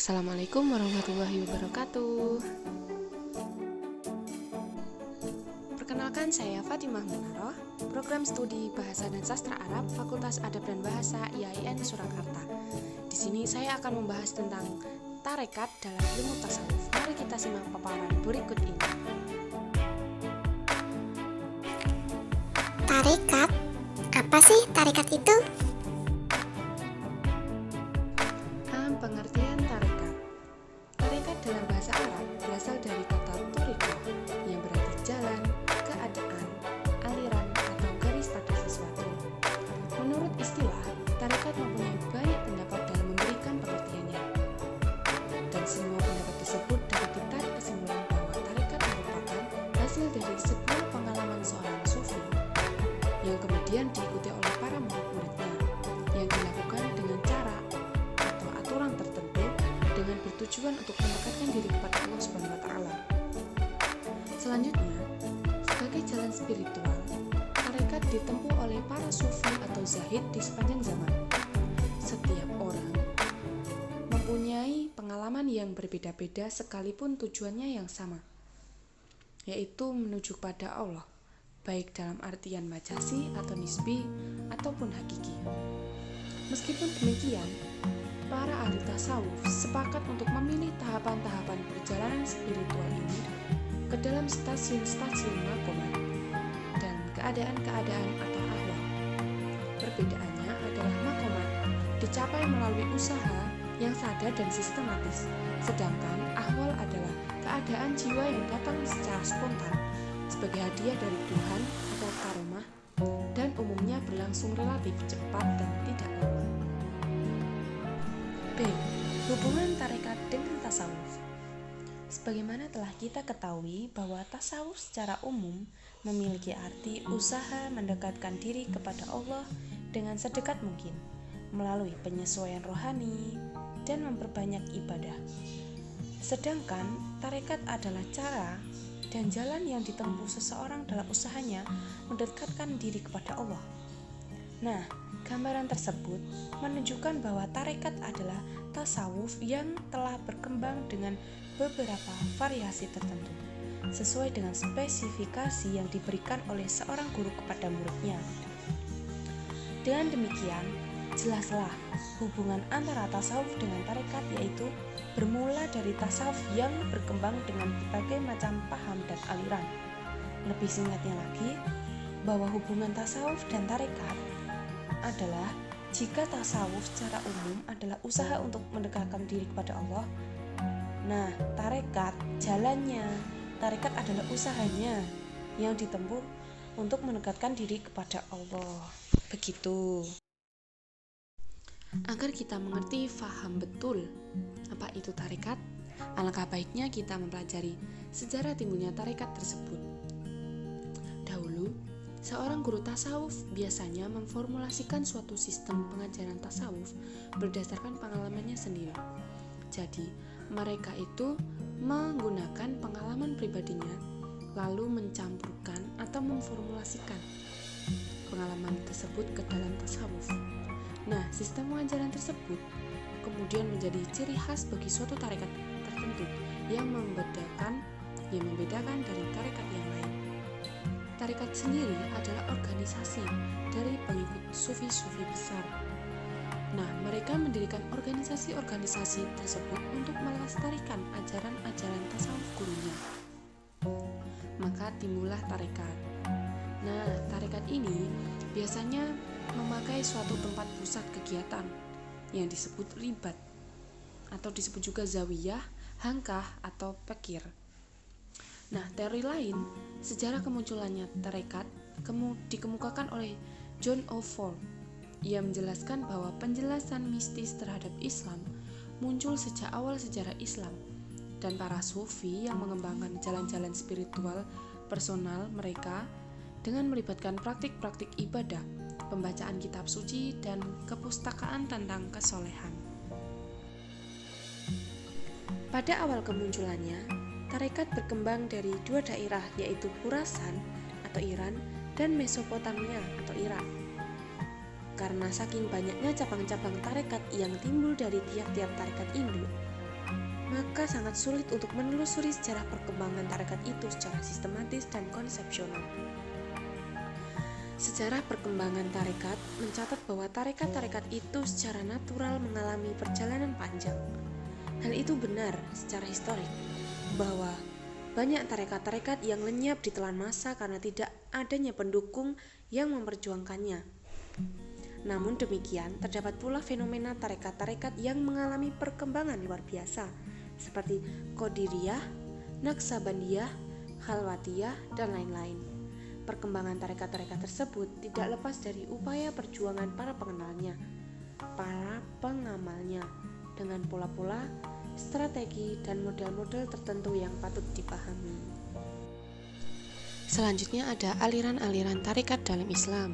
Assalamualaikum warahmatullahi wabarakatuh. Perkenalkan, saya Fatimah Munaroh, program studi Bahasa dan Sastra Arab, Fakultas Adab dan Bahasa IAIN Surakarta. Di sini saya akan membahas tentang tarekat dalam ilmu tasawuf. Mari kita simak paparan berikut ini. Tarekat? Apa sih tarekat itu? Pengertian tarekat. Tarekat dalam bahasa Arab berasal dari kata turiko yang berarti jalan, keadaan, aliran, atau garis pada sesuatu. Menurut istilah, tarekat mempunyai banyak pendapat dalam memberikan pengertiannya. Dan semua pendapat tersebut dapat ditarik kesimpulan bahwa tarekat merupakan hasil dari sebuah pengalaman seorang sufi yang kemudian diikuti oleh para murid-muridnya, yang dilakukan dengan cara atau aturan tertentu dengan bertujuan untuk mendekatkan diri kepada Allah Subhanahu wa Ta'ala. Selanjutnya, sebagai jalan spiritual, tarekat ditempuh oleh para sufi atau zahid di sepanjang zaman. Setiap orang mempunyai pengalaman yang berbeda-beda sekalipun tujuannya yang sama, yaitu menuju pada Allah, baik dalam artian majasi atau nisbi ataupun hakiki. Meskipun demikian, para ahli tasawuf sepakat untuk memilih tahapan-tahapan perjalanan spiritual ini ke dalam stasiun-stasiun makomat dan keadaan-keadaan atau ahwal. Perbedaannya adalah makomat dicapai melalui usaha yang sadar dan sistematis, sedangkan ahwal adalah keadaan jiwa yang datang secara spontan sebagai hadiah dari Tuhan atau karomah, dan umumnya berlangsung relatif cepat dan tidak lama. B. Hubungan tarekat dengan tasawuf. Sebagaimana telah kita ketahui bahwa tasawuf secara umum memiliki arti usaha mendekatkan diri kepada Allah dengan sedekat mungkin melalui penyesuaian rohani dan memperbanyak ibadah. Sedangkan tarekat adalah cara dan jalan yang ditempuh seseorang dalam usahanya mendekatkan diri kepada Allah. Nah, gambaran tersebut menunjukkan bahwa tarekat adalah tasawuf yang telah berkembang dengan beberapa variasi tertentu, sesuai dengan spesifikasi yang diberikan oleh seorang guru kepada muridnya. Dengan demikian, jelaslah hubungan antara tasawuf dengan tarekat, yaitu bermula dari tasawuf yang berkembang dengan berbagai macam paham dan aliran. Lebih singkatnya lagi, bahwa hubungan tasawuf dan tarekat adalah jika tasawuf secara umum adalah usaha untuk mendekatkan diri kepada Allah, nah tarekat jalannya, tarekat adalah usahanya yang ditempuh untuk mendekatkan diri kepada Allah. Begitu. Agar kita mengerti faham betul apa itu tarekat, alangkah baiknya kita mempelajari sejarah timbulnya tarekat tersebut. Dahulu, seorang guru tasawuf biasanya memformulasikan suatu sistem pengajaran tasawuf berdasarkan pengalamannya sendiri. Jadi, mereka itu menggunakan pengalaman pribadinya lalu mencampurkan atau memformulasikan pengalaman tersebut ke dalam tasawuf. Nah, sistem pengajaran tersebut kemudian menjadi ciri khas bagi suatu tarekat tertentu yang membedakan dari tarekat yang lain. Tarekat sendiri adalah organisasi dari pengikut sufi-sufi besar. Nah, mereka mendirikan organisasi-organisasi tersebut untuk melestarikan ajaran-ajaran tasawuf gurunya. Maka timbullah tarekat. Nah, tarekat ini biasanya memakai suatu tempat pusat kegiatan yang disebut ribat atau disebut juga zawiyah, hangkah, atau pekir. Nah, teori lain sejarah kemunculannya tarekat dikemukakan oleh John Oxford. Ia menjelaskan bahwa penjelasan mistis terhadap Islam muncul sejak awal sejarah Islam, dan para sufi yang mengembangkan jalan-jalan spiritual personal mereka dengan melibatkan praktik-praktik ibadah, pembacaan kitab suci, dan kepustakaan tentang kesolehan. Pada awal kemunculannya, tarekat berkembang dari dua daerah, yaitu Khurasan atau Iran dan Mesopotamia atau Irak. Karena saking banyaknya cabang-cabang tarekat yang timbul dari tiap-tiap tarekat induk, maka sangat sulit untuk menelusuri sejarah perkembangan tarekat itu secara sistematis dan konsepsional. Sejarah perkembangan tarekat mencatat bahwa tarekat-tarekat itu secara natural mengalami perjalanan panjang. Hal itu benar secara historik, bahwa banyak tarekat-tarekat yang lenyap ditelan masa karena tidak adanya pendukung yang memperjuangkannya. Namun demikian, terdapat pula fenomena tarekat-tarekat yang mengalami perkembangan luar biasa, seperti Qadiriyah, Naqsabandiyah, Khalwatiyah, dan lain-lain. Perkembangan tarekat-tarekat tersebut tidak lepas dari upaya perjuangan para pengenalnya, para pengamalnya, dengan pola-pola, strategi, dan model-model tertentu yang patut dipahami. Selanjutnya ada aliran-aliran tarekat dalam Islam.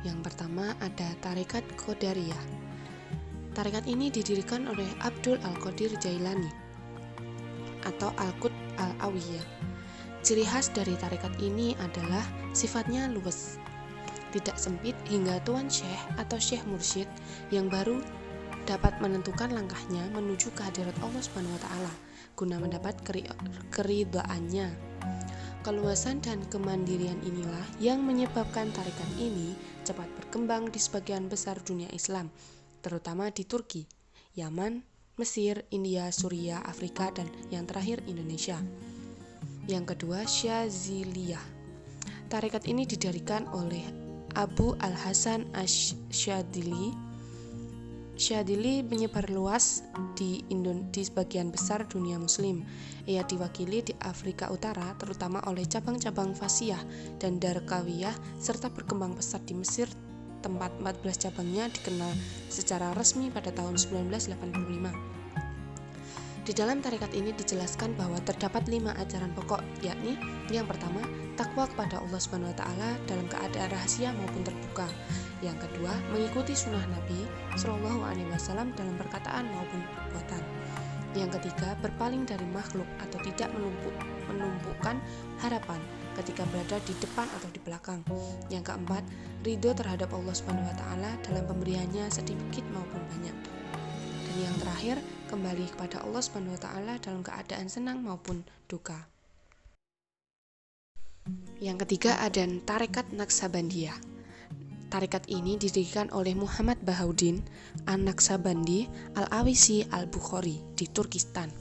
Yang pertama ada tarekat Qadariyah. Tarekat ini didirikan oleh Abdul Al-Qadir Jailani atau Al-Qutb Al-Awiyah. Ciri khas dari tarekat ini adalah sifatnya luwes, tidak sempit hingga tuan syekh atau syekh mursyid yang baru dapat menentukan langkahnya menuju kehadirat Allah SWT guna mendapat keridhaannya. Keluasan dan kemandirian inilah yang menyebabkan tarekat ini cepat berkembang di sebagian besar dunia Islam, terutama di Turki, Yaman, Mesir, India, Suriah, Afrika, dan yang terakhir Indonesia. Yang kedua, Syadziliyah. Tarekat ini didirikan oleh Abu Al-Hasan Asy-Syadzili. Syadzili menyebar luas di sebagian besar dunia muslim. Ia diwakili di Afrika Utara terutama oleh cabang-cabang Fasiyah dan Darkawiyah serta berkembang pesat di Mesir, tempat 14 cabangnya dikenal secara resmi pada tahun 1985. Di dalam tarekat ini dijelaskan bahwa terdapat 5 ajaran pokok, yakni yang pertama, takwa kepada Allah SWT dalam keadaan rahasia maupun terbuka. Yang kedua, mengikuti sunnah Nabi SAW dalam perkataan maupun perbuatan. Yang ketiga, berpaling dari makhluk atau tidak menumpukan harapan ketika berada di depan atau di belakang. Yang keempat, ridho terhadap Allah SWT dalam pemberiannya sedikit maupun banyak. Dan yang terakhir, kembali kepada Allah SWT dalam keadaan senang maupun duka. Yang ketiga ada tarekat Naqsabandiyah. Tarekat ini didirikan oleh Muhammad Bahauddin An-Naqsabandi Al-Awisi Al-Bukhari di Turkistan.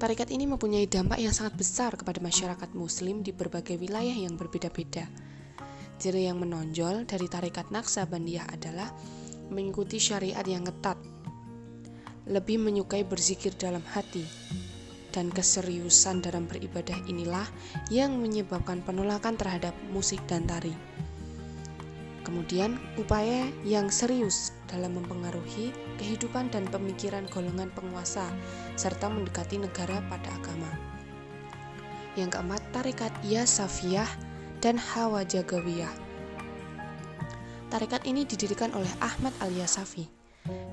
Tarekat ini mempunyai dampak yang sangat besar kepada masyarakat muslim di berbagai wilayah yang berbeda-beda. Ciri yang menonjol dari tarekat Naqsabandiyah adalah mengikuti syariat yang ketat, lebih menyukai berzikir dalam hati, dan keseriusan dalam beribadah inilah yang menyebabkan penolakan terhadap musik dan tari. Kemudian, upaya yang serius dalam mempengaruhi kehidupan dan pemikiran golongan penguasa, serta mendekati negara pada agama. Yang keempat, tarekat Yasafiyah dan Hawajagawiyah. Tarekat ini didirikan oleh Ahmad Al-Yasafi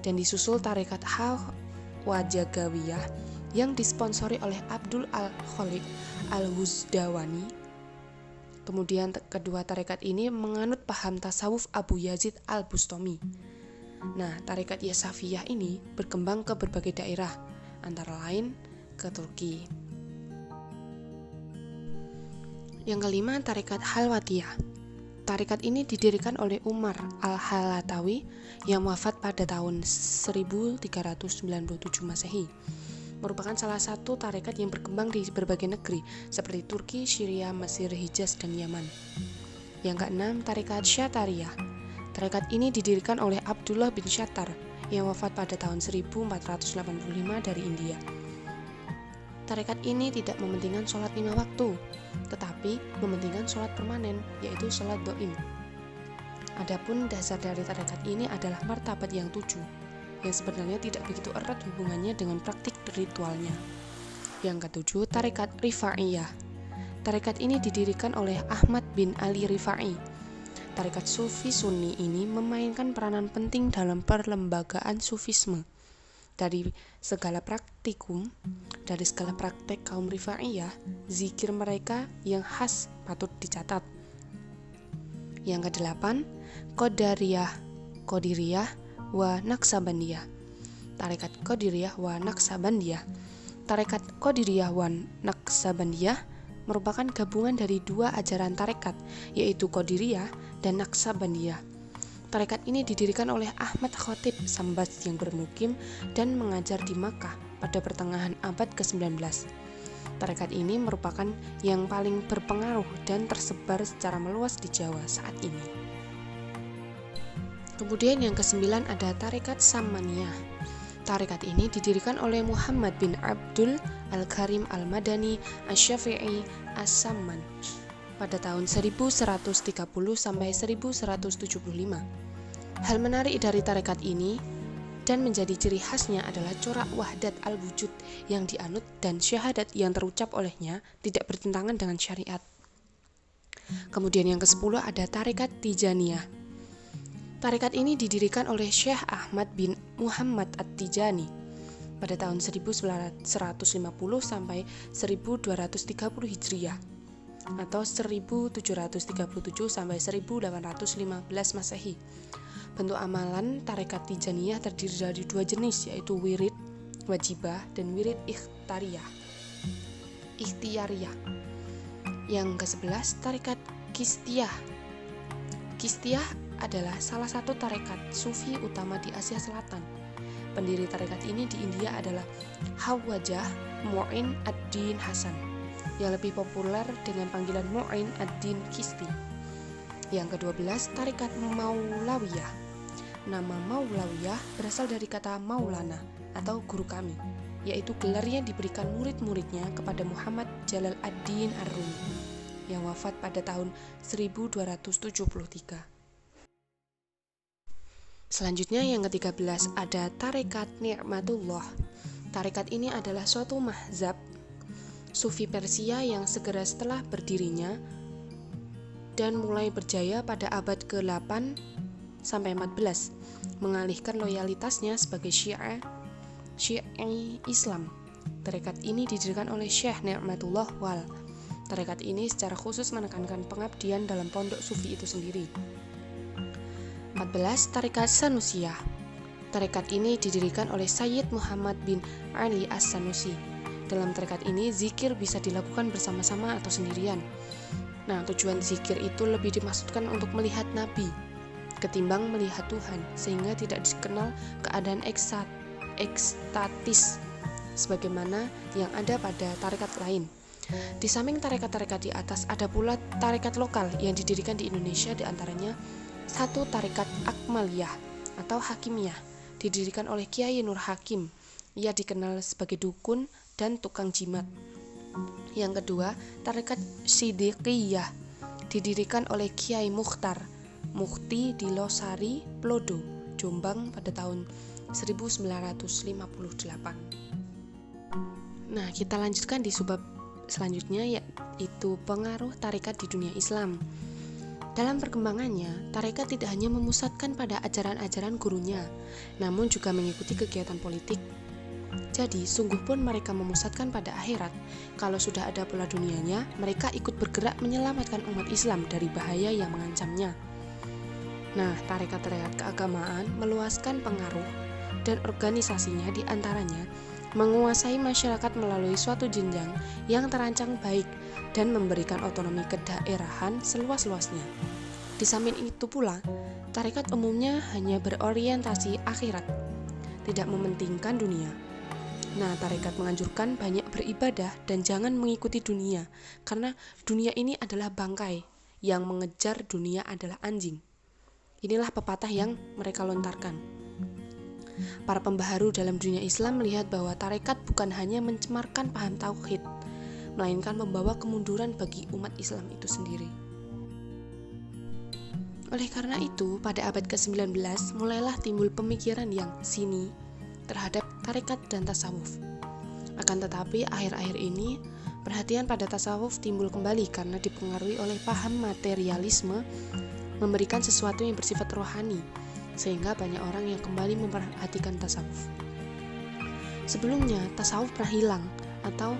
dan disusul tarekat Hawajagawiyah yang disponsori oleh Abdul Al-Khaliq Al-Wuzdawani. Kemudian kedua tarekat ini menganut paham tasawuf Abu Yazid Al-Bustami. Nah, tarekat Yasafiyah ini berkembang ke berbagai daerah, antara lain ke Turki. Yang kelima, tarekat Khalwatiyah. Tarekat ini didirikan oleh Umar Al-Halatawi yang wafat pada tahun 1397 Masehi. Merupakan salah satu tarekat yang berkembang di berbagai negeri seperti Turki, Syria, Mesir, Hijaz, dan Yaman. Yang keenam, tarekat Syatariyah. Tarekat ini didirikan oleh Abdullah bin Syattar yang wafat pada tahun 1485 dari India. Tarekat ini tidak mementingkan sholat 5 waktu, tetapi mementingkan sholat permanen, yaitu sholat do'im. Adapun dasar dari tarekat ini adalah martabat yang 7, yang sebenarnya tidak begitu erat hubungannya dengan praktik ritualnya. Yang ketujuh, tarekat Rifa'iyah. Tarekat ini didirikan oleh Ahmad bin Ali Rifa'i. Tarekat Sufi Sunni ini memainkan peranan penting dalam perlembagaan Sufisme. Dari segala praktek kaum Rifa'iyah, zikir mereka yang khas patut dicatat. Yang kedelapan, Qadiriyah wa Naqsabandiyah. Tarekat Qadiriyah wa Naqsabandiyah. Tarekat Qadiriyah wa Naqsabandiyah merupakan gabungan dari dua ajaran tarekat, yaitu Qadiriyah dan Naqsabandiyah. Tarekat ini didirikan oleh Ahmad Khatib Sambas yang bermukim dan mengajar di Makkah pada pertengahan abad ke-19. Tarekat ini merupakan yang paling berpengaruh dan tersebar secara meluas di Jawa saat ini. Kemudian yang ke-9 ada Tarekat Samaniyah. Tarekat ini didirikan oleh Muhammad bin Abdul Al-Karim Al-Madani Asy-Syafi'i As-Samman pada tahun 1130 sampai 1175. Hal menarik dari tarekat ini dan menjadi ciri khasnya adalah corak wahdat al-wujud yang dianut dan syahadat yang terucap olehnya tidak bertentangan dengan syariat. Kemudian yang ke-10 ada Tarekat Tijaniyah. Tarekat ini didirikan oleh Syekh Ahmad bin Muhammad At-Tijani pada tahun 1950 sampai 1230 Hijriah atau 1737 sampai 1815 Masehi. Bentuk amalan Tarekat Tijaniyah terdiri dari dua jenis, yaitu wirid wajibah dan wirid ikhtiyariyah. Yang ke-11 Tarekat Chistiyah. Chistiyah adalah salah satu tarekat sufi utama di Asia Selatan. Pendiri tarekat ini di India adalah Khawajah Mu'in ad-Din Hasan, yang lebih populer dengan panggilan Mu'in ad-Din Chisti. Yang ke-12 Tarekat Maulawiyah. Nama Maulawiyah berasal dari kata Maulana atau guru kami, yaitu gelar yang diberikan murid-muridnya kepada Muhammad Jalal ad-Din Ar-Rumi yang wafat pada tahun 1273. Selanjutnya yang ke-13 ada Tarekat Ni'matullah. Tarekat ini adalah suatu mazhab Sufi Persia yang segera setelah berdirinya dan mulai berjaya pada abad ke-8 sampai 14, mengalihkan loyalitasnya sebagai Syi'i Islam. Tarekat ini didirikan oleh Syekh Ni'matullah Wal. Tarekat ini secara khusus menekankan pengabdian dalam pondok sufi itu sendiri. 14. Tarekat Sanusiyah. Tarekat ini didirikan oleh Sayyid Muhammad bin Ali As-Sanusi. Dalam tarekat ini zikir bisa dilakukan bersama-sama atau sendirian. Nah, tujuan zikir itu lebih dimaksudkan untuk melihat Nabi ketimbang melihat Tuhan, sehingga tidak dikenal keadaan ekstatis sebagaimana yang ada pada tarekat lain. Di samping tarekat-tarekat di atas ada pula tarekat lokal yang didirikan di Indonesia, diantaranya satu Tarekat Akmaliyah atau Hakimiyah, didirikan oleh Kiai Nur Hakim. Ia dikenal sebagai dukun dan tukang jimat. Yang kedua, Tarekat Sidiqiyah, didirikan oleh Kiai Mukhtar Mukti di Losari, Plodo, Jombang pada tahun 1958. Nah, kita lanjutkan di subbab selanjutnya, yaitu pengaruh tarekat di dunia Islam. Dalam perkembangannya, tarekat tidak hanya memusatkan pada ajaran-ajaran gurunya, namun juga mengikuti kegiatan politik. Jadi, sungguh pun mereka memusatkan pada akhirat. Kalau sudah ada pola dunianya, mereka ikut bergerak menyelamatkan umat Islam dari bahaya yang mengancamnya. Nah, tarekat-tarekat keagamaan meluaskan pengaruh dan organisasinya, diantaranya menguasai masyarakat melalui suatu jenjang yang terancang baik dan memberikan otonomi kedaerahan seluas-luasnya. Di samping itu pula, tarekat umumnya hanya berorientasi akhirat, tidak mementingkan dunia. Nah, tarekat menganjurkan banyak beribadah dan jangan mengikuti dunia, karena dunia ini adalah bangkai, yang mengejar dunia adalah anjing. Inilah pepatah yang mereka lontarkan. Para pembaharu dalam dunia Islam melihat bahwa tarekat bukan hanya mencemarkan paham tauhid, melainkan membawa kemunduran bagi umat Islam itu sendiri. Oleh karena itu, pada abad ke-19 mulailah timbul pemikiran yang sini terhadap tarekat dan tasawuf. Akan tetapi, akhir-akhir ini perhatian pada tasawuf timbul kembali karena dipengaruhi oleh paham materialisme, memberikan sesuatu yang bersifat rohani, sehingga banyak orang yang kembali memperhatikan tasawuf. Sebelumnya, tasawuf pernah hilang atau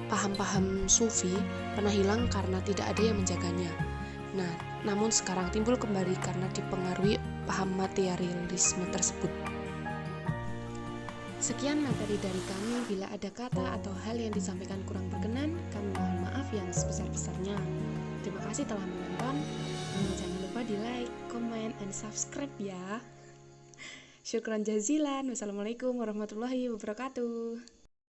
paham-paham sufi pernah hilang karena tidak ada yang menjaganya. Nah, namun sekarang timbul kembali karena dipengaruhi paham materialisme tersebut. Sekian materi dari kami. Bila ada kata atau hal yang disampaikan kurang berkenan, kami mohon maaf yang sebesar-besarnya. Terima kasih telah menonton. Jangan lupa di like, comment, and subscribe ya. Syukran jazilan. Wassalamualaikum warahmatullahi wabarakatuh.